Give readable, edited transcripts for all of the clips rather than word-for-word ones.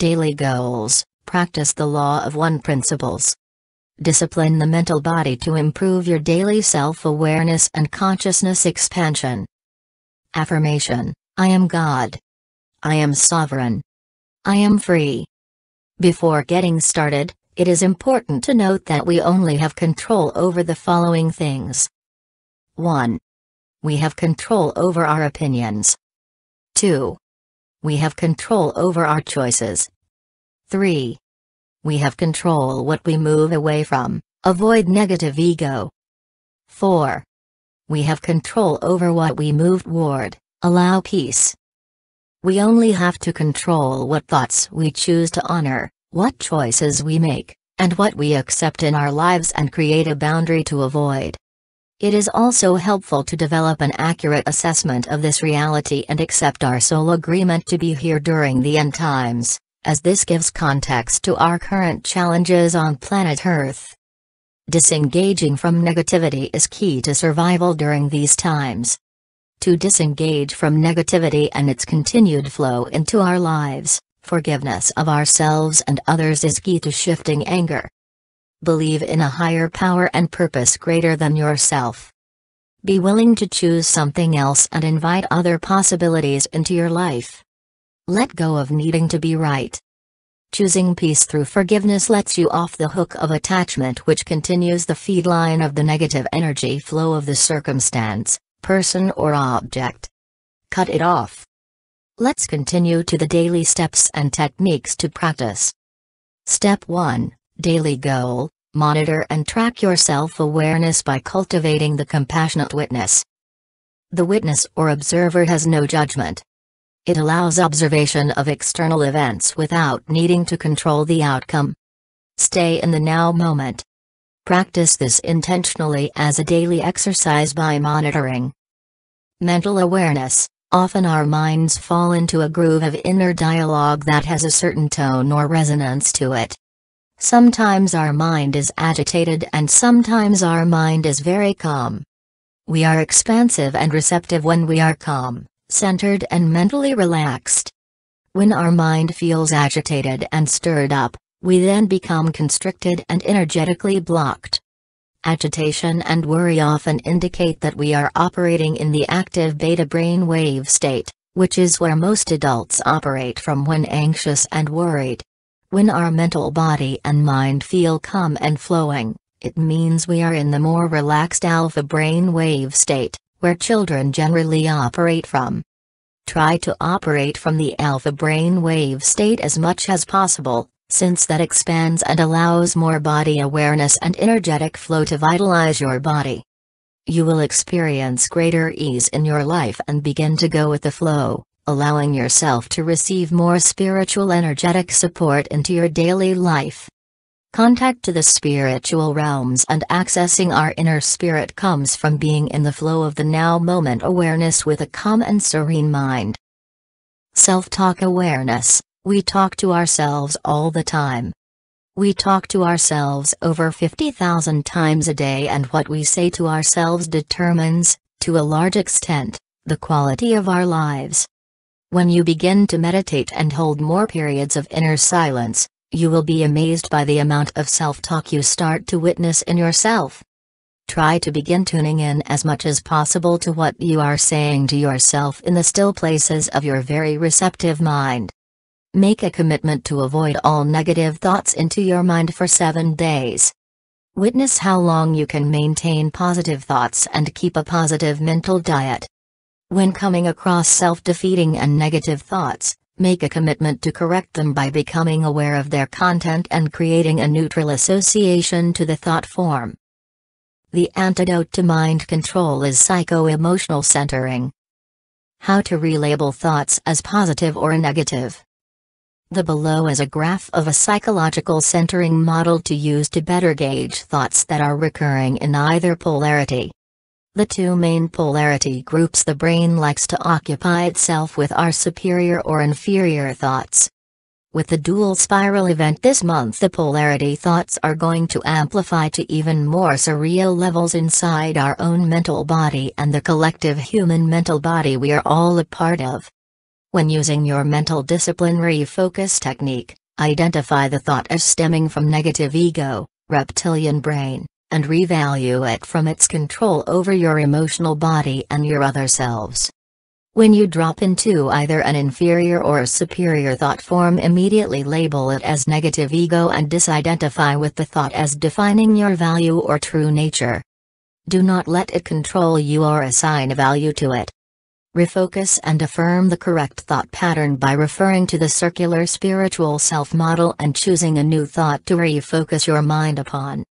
Daily goals: practice the law of one principles. Discipline the mental body to improve your daily self-awareness and consciousness expansion. Affirmation: I am God. I am sovereign. I am free. Before getting started, it is important to note that we only have control over the following things. 1. We have control over our opinions. 2. We have control over our choices. 3. We have control what we move away from, avoid negative ego. 4. We have control over what we move toward, allow peace. We only have to control what thoughts we choose to honor, what choices we make, and what we accept in our lives, and create a boundary to avoid. It is also helpful to develop an accurate assessment of this reality and accept our soul agreement to be here during the end times, as this gives context to our current challenges on planet Earth. Disengaging from negativity is key to survival during these times. To disengage from negativity and its continued flow into our lives, forgiveness of ourselves and others is key to shifting anger. Believe in a higher power and purpose greater than yourself. Be willing to choose something else and invite other possibilities into your life. Let go of needing to be right. Choosing peace through forgiveness lets you off the hook of attachment, which continues the feed line of the negative energy flow of the circumstance, person or object. Cut it off. Let's continue to the daily steps and techniques to practice. Step 1. Daily goal: monitor and track your self-awareness by cultivating the compassionate witness. The witness or observer has no judgment. It allows observation of external events without needing to control the outcome. Stay in the now moment. Practice this intentionally as a daily exercise by monitoring. Mental awareness: often our minds fall into a groove of inner dialogue that has a certain tone or resonance to it. Sometimes our mind is agitated and sometimes our mind is very calm. We are expansive and receptive when we are calm, centered and mentally relaxed. When our mind feels agitated and stirred up, we then become constricted and energetically blocked. Agitation and worry often indicate that we are operating in the active beta brain wave state, which is where most adults operate from when anxious and worried. When our mental body and mind feel calm and flowing, it means we are in the more relaxed alpha brain wave state, where children generally operate from. Try to operate from the alpha brain wave state as much as possible, since that expands and allows more body awareness and energetic flow to vitalize your body. You will experience greater ease in your life and begin to go with the flow, allowing yourself to receive more spiritual energetic support into your daily life. Contact to the spiritual realms and accessing our inner spirit comes from being in the flow of the now moment awareness with a calm and serene mind. Self-talk awareness: we talk to ourselves all the time. We talk to ourselves over 50,000 times a day, and what we say to ourselves determines, to a large extent, the quality of our lives. When you begin to meditate and hold more periods of inner silence, you will be amazed by the amount of self-talk you start to witness in yourself. Try to begin tuning in as much as possible to what you are saying to yourself in the still places of your very receptive mind. Make a commitment to avoid all negative thoughts into your mind for 7 days. Witness how long you can maintain positive thoughts and keep a positive mental diet. When coming across self-defeating and negative thoughts, make a commitment to correct them by becoming aware of their content and creating a neutral association to the thought form. The antidote to mind control is psycho-emotional centering. How to relabel thoughts as positive or negative. The below is a graph of a psychological centering model to use to better gauge thoughts that are recurring in either polarity. The two main polarity groups the brain likes to occupy itself with are superior or inferior thoughts. With the dual spiral event this month, the polarity thoughts are going to amplify to even more surreal levels inside our own mental body and the collective human mental body we are all a part of. When using your mental discipline refocus technique, identify the thought as stemming from negative ego, reptilian brain, and revalue it from its control over your emotional body and your other selves. When you drop into either an inferior or a superior thought form, immediately label it as negative ego and disidentify with the thought as defining your value or true nature. Do not let it control you or assign a value to it. Refocus and affirm the correct thought pattern by referring to the circular spiritual self model and choosing a new thought to refocus your mind upon.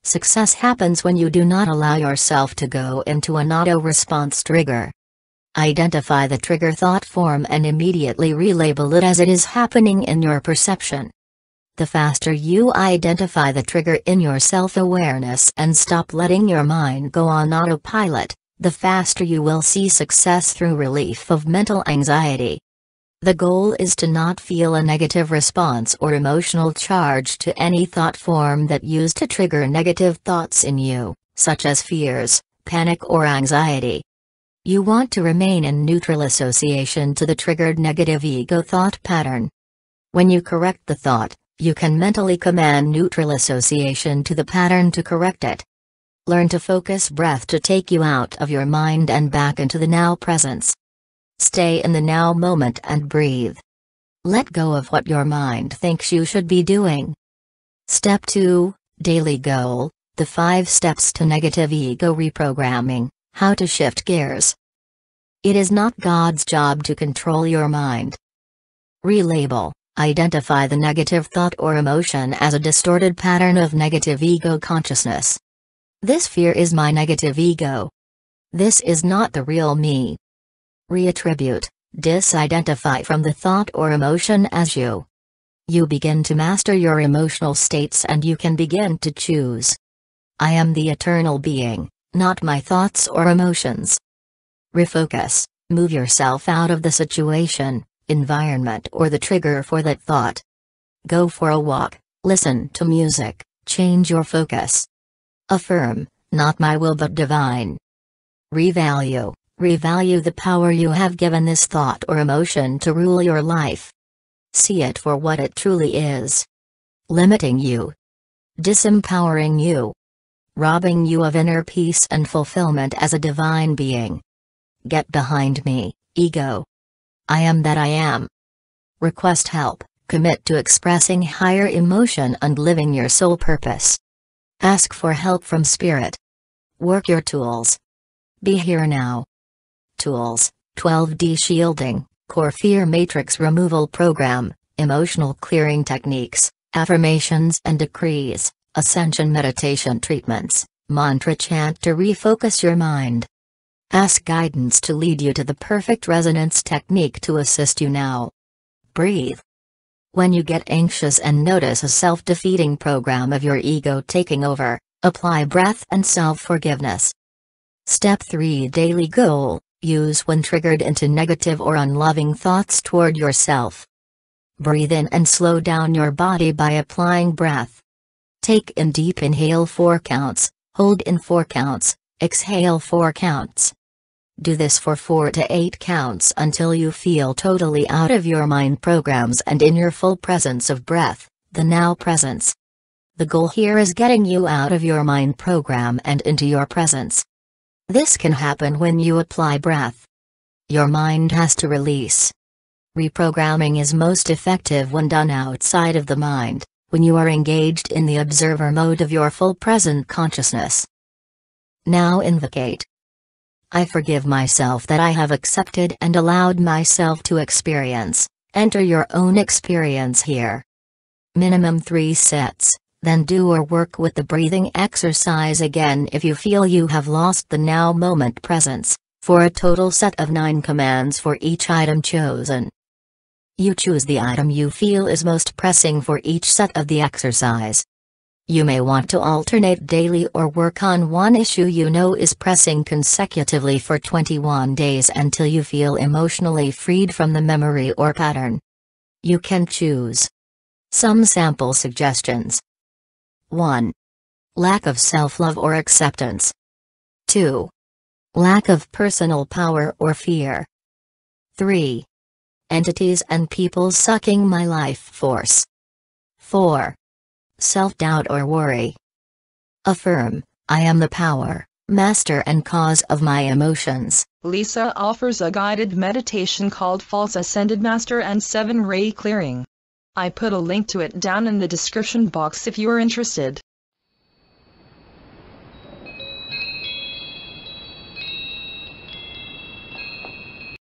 Success happens when you do not allow yourself to go into an auto-response trigger. Identify the trigger thought form and immediately relabel it as it is happening in your perception. The faster you identify the trigger in your self-awareness and stop letting your mind go on autopilot, the faster you will see success through relief of mental anxiety. The goal is to not feel a negative response or emotional charge to any thought form that used to trigger negative thoughts in you, such as fears, panic or anxiety. You want to remain in neutral association to the triggered negative ego thought pattern. When you correct the thought, you can mentally command neutral association to the pattern to correct it. Learn to focus breath to take you out of your mind and back into the now presence. Stay in the now moment and breathe. Let go of what your mind thinks you should be doing. Step 2, Daily Goal, the 5 steps to negative ego reprogramming. How to shift gears. It is not God's job to control your mind. Relabel, identify the negative thought or emotion as a distorted pattern of negative ego consciousness. This fear is my negative ego. This is not the real me. Reattribute, disidentify from the thought or emotion as you. You begin to master your emotional states and you can begin to choose. I am the eternal being, not my thoughts or emotions. Refocus, move yourself out of the situation, environment or the trigger for that thought. Go for a walk, listen to music, change your focus. Affirm, not my will but divine. Revalue, revalue the power you have given this thought or emotion to rule your life. See it for what it truly is. Limiting you. Disempowering you. Robbing you of inner peace and fulfillment as a divine being. Get behind me, ego. I am that I am. Request help, commit to expressing higher emotion and living your soul purpose. Ask for help from spirit. Work your tools. Be here now. Tools, 12D shielding, core fear matrix removal program, emotional clearing techniques, affirmations and decrees, ascension meditation treatments, mantra chant to refocus your mind. Ask guidance to lead you to the perfect resonance technique to assist you now. Breathe. When you get anxious and notice a self-defeating program of your ego taking over, apply breath and self-forgiveness. Step 3 Daily Goal, use when triggered into negative or unloving thoughts toward yourself. Breathe in and slow down your body by applying breath. Take in deep inhale 4 counts, hold in 4 counts, exhale 4 counts. Do this for 4 to 8 counts until you feel totally out of your mind programs and in your full presence of breath, the now presence. The goal here is getting you out of your mind program and into your presence. This can happen when you apply breath. Your mind has to release. Reprogramming is most effective when done outside of the mind, when you are engaged in the observer mode of your full present consciousness. Now invocate. I forgive myself that I have accepted and allowed myself to experience. Enter your own experience here. Minimum 3 sets, then do or work with the breathing exercise again if you feel you have lost the now moment presence, for a total set of 9 commands for each item chosen. You choose the item you feel is most pressing for each set of the exercise. You may want to alternate daily or work on one issue you know is pressing consecutively for 21 days until you feel emotionally freed from the memory or pattern. You can choose. Some sample suggestions. 1. Lack of self-love or acceptance. 2. Lack of personal power or fear. 3. entities and people sucking my life force. 4. Self-doubt or worry. Affirm, I am the power, master and cause of my emotions. Lisa offers a guided meditation called False Ascended Master and 7-Ray Clearing. I put a link to it down in the description box if you are interested.